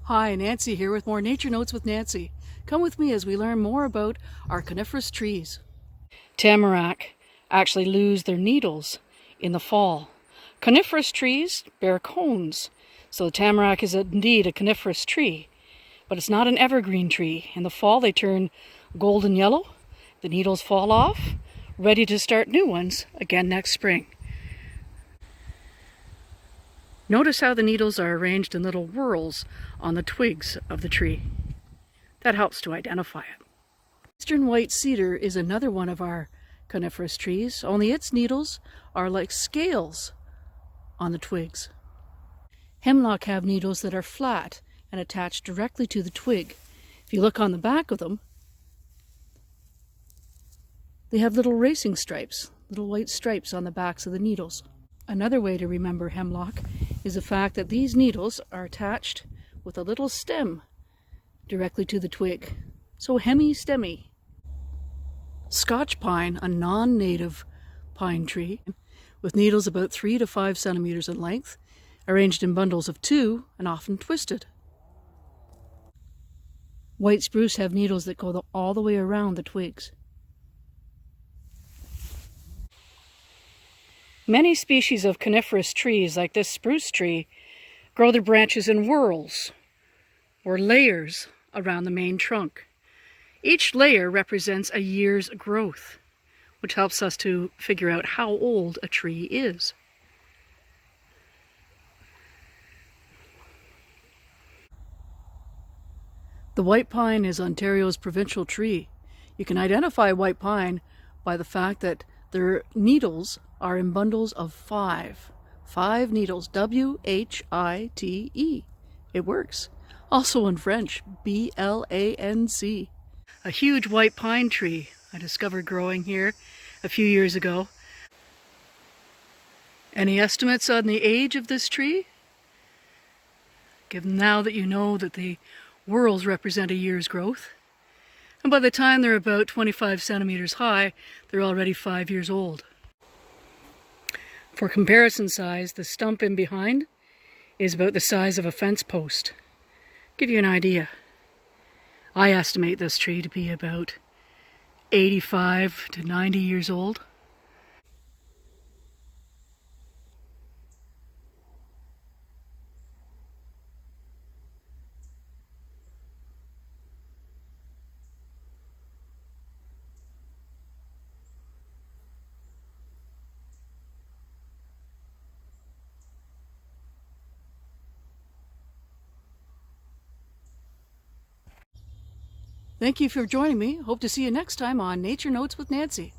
Hi, Nancy here with more Nature Notes with Nancy. Come with me as we learn more about our coniferous trees. Tamarack actually lose their needles in the fall. Coniferous trees bear cones, so the tamarack is indeed a coniferous tree, but it's not an evergreen tree. In the fall they turn golden yellow, the needles fall off, ready to start new ones again next spring. Notice how the needles are arranged in little whorls on the twigs of the tree. That helps to identify it. Eastern white cedar is another one of our coniferous trees, only its needles are like scales on the twigs. Hemlock have needles that are flat and attached directly to the twig. If you look on the back of them, they have little racing stripes, little white stripes on the backs of the needles. Another way to remember hemlock is the fact that these needles are attached with a little stem directly to the twig. So hemi-stemmy. Scotch pine, a non-native pine tree with needles about 3 to 5 centimeters in length, arranged in bundles of 2 and often twisted. White spruce have needles that go all the way around the twigs. Many species of coniferous trees, like this spruce tree, grow their branches in whorls or layers around the main trunk. Each layer represents a year's growth, which helps us to figure out how old a tree is. The white pine is Ontario's provincial tree. You can identify white pine by the fact that their needles are in bundles of 5. 5 needles, W-H-I-T-E. It works. Also in French, B-L-A-N-C. A huge white pine tree I discovered growing here a few years ago. Any estimates on the age of this tree? Given now that you know that the whorls represent a year's growth. And by the time they're about 25 centimeters high, they're already 5 years old. For comparison size, the stump in behind is about the size of a fence post. Give you an idea. I estimate this tree to be about 85 to 90 years old. Thank you for joining me. Hope to see you next time on Nature Notes with Nancy.